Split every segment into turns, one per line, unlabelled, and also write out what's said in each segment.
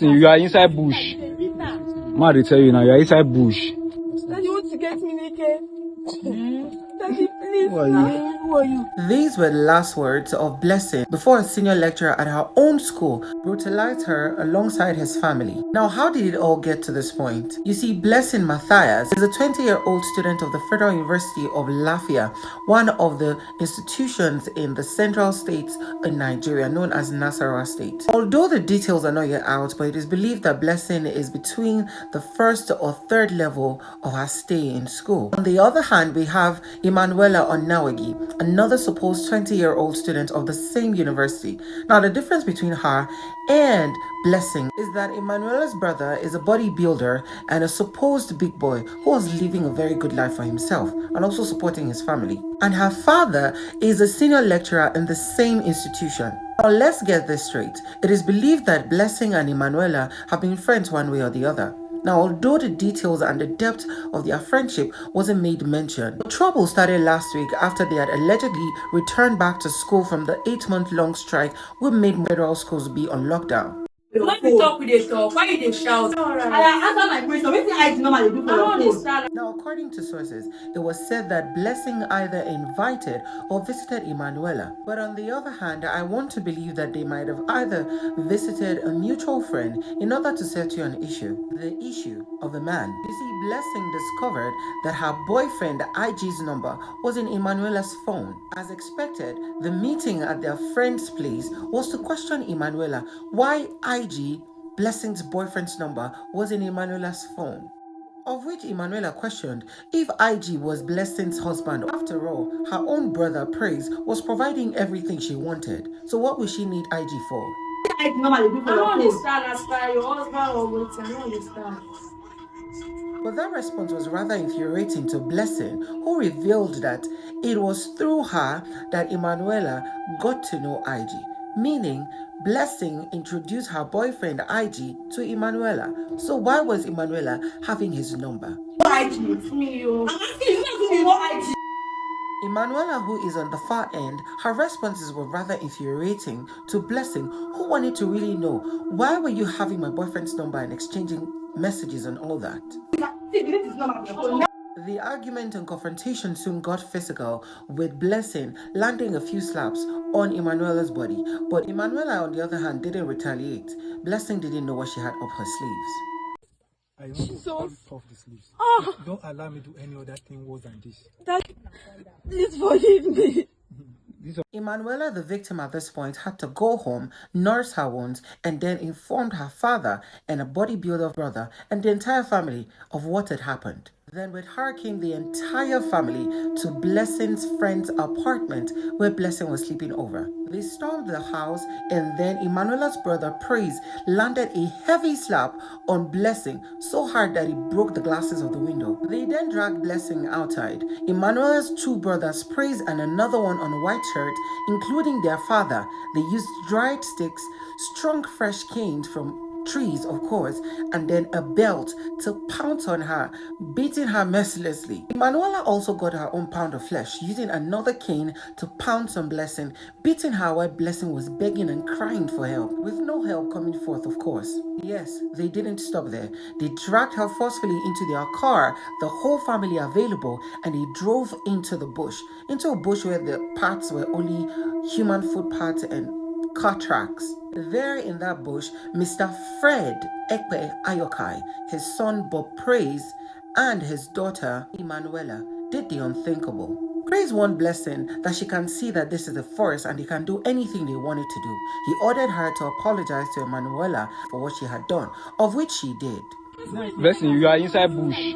You are inside bush. Mad, tell you now, you are inside bush.
Daddy, you want to get me naked? Daddy, please. Who are you?
These were the last words of Blessing before a senior lecturer at her own school brutalized her alongside his family. Now, how did it all get to this point? You see, Blessing Matthias is a 20-year-old student of the Federal University of Lafayette, one of the institutions in the central states in Nigeria known as Nasarawa State. Although the details are not yet out, but it is believed that Blessing is between the first or third level of her stay in school. On the other hand, we have Emmanuella Onawagi, another supposed 20-year-old student of the same university. Now, the difference between her and Blessing is that Emmanuella's brother is a bodybuilder and a supposed big boy who was living a very good life for himself and also supporting his family. And her father is a senior lecturer in the same institution. Now, let's get this straight. It is believed that Blessing and Emmanuella have been friends one way or the other. Now, although the details and the depth of their friendship wasn't made mention, the trouble started last week after they had allegedly returned back to school from the 8-month-long strike which made federal schools be on lockdown.
When we talk, we dey talk. Why you dey shout? I answer my question. Wetin I normally do for your phone?
Now, according to sources, it was said that Blessing either invited or visited Emmanuella. But on the other hand, I want to believe that they might have either visited a mutual friend in order to settle an issue. The issue of the man. You see, Blessing discovered that her boyfriend IG's number was in Emmanuella's phone. As expected, the meeting at their friend's place was to question Emmanuella why IG, Blessing's boyfriend's number, was in Emmanuella's phone. Of which Emmanuella questioned if IG was Blessing's husband. After all, her own brother, Praise, was providing everything she wanted. So what would she need IG for?
I normally do for your phone. I don't understand as far your husband or what. I don't understand.
But that response was rather infuriating to Blessing, who revealed that it was through her that Emmanuella got to know IG. Meaning, Blessing introduced her boyfriend IG to Emmanuella. So why was Emmanuella having his number?
IG, it's me, yo. I'm asking you, not to know IG.
Emmanuella, who is on the far end, her responses were rather infuriating to Blessing, who wanted to really know, why were you having my boyfriend's number and exchanging messages and all that? The argument and confrontation soon got physical, with Blessing landing a few slaps on Emmanuella's body. But Emmanuella, on the other hand, didn't retaliate. Blessing didn't know what she had up her sleeves.
I want to cut off the sleeves. Don't allow me to do any other thing worse than this.
Daddy, please forgive me.
Emmanuella, the victim at this point, had to go home, nurse her wounds, and then informed her father and a bodybuilder brother and the entire family of what had happened. Then with her came the entire family to Blessing's friend's apartment where Blessing was sleeping over. They stormed the house, and then Emmanuella's brother Praise landed a heavy slap on Blessing so hard that he broke the glasses of the window. They then dragged Blessing outside. Emmanuella's two brothers, Praise and another one on a white shirt, including their father, they used dried sticks, strong fresh canes from trees, of course, and then a belt to pounce on her, beating her mercilessly. Emmanuella also got her own pound of flesh, using another cane to pounce on Blessing, beating her while Blessing was begging and crying for help, with no help coming forth, of course. Yes, they didn't stop there. They dragged her forcefully into their car, the whole family available, and they drove into the bush, into a bush where the parts were only human foot parts and car tracks. There in that bush, Mr. Fred Ekpe Ayokai, his son Bob Praise, and his daughter Emmanuella did the unthinkable. Praise warned Blessing that she can see that this is the forest and they can do anything they wanted to do. He ordered her to apologize to Emmanuella for what she had done, of which she did.
Blessing, you are inside bush.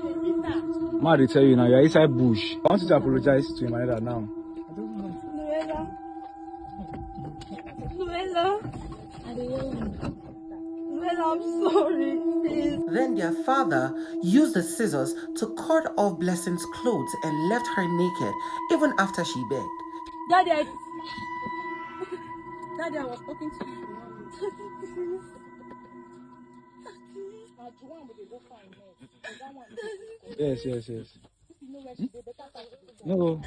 Mad, tell you now, you are inside bush. I want you to apologize to Emmanuella now.
Noella, I'm sorry, please.
Then their father used the scissors to cut off Blessing's clothes and left her naked, even after she begged.
Daddy, Daddy, I was talking to you.
Yes. No.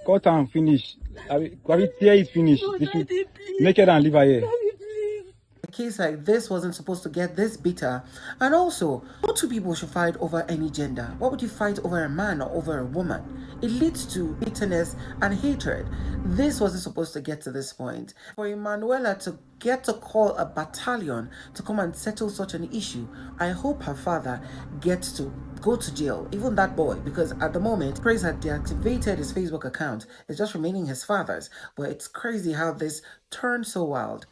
Cut and finish. Tear is finished.
No, Daddy, please.
Make it and leave her here.
Daddy, please.
The case like this wasn't supposed to get this bitter. And also, no two people should fight over any gender. Why would you fight over a man or over a woman? It leads to bitterness and hatred. This wasn't supposed to get to this point. For Emmanuella to get to call a battalion to come and settle such an issue, I hope her father gets to go to jail, even that boy, because at the moment, Praise had deactivated his Facebook account. It's just remaining his father's. But it's crazy how this turned so wild.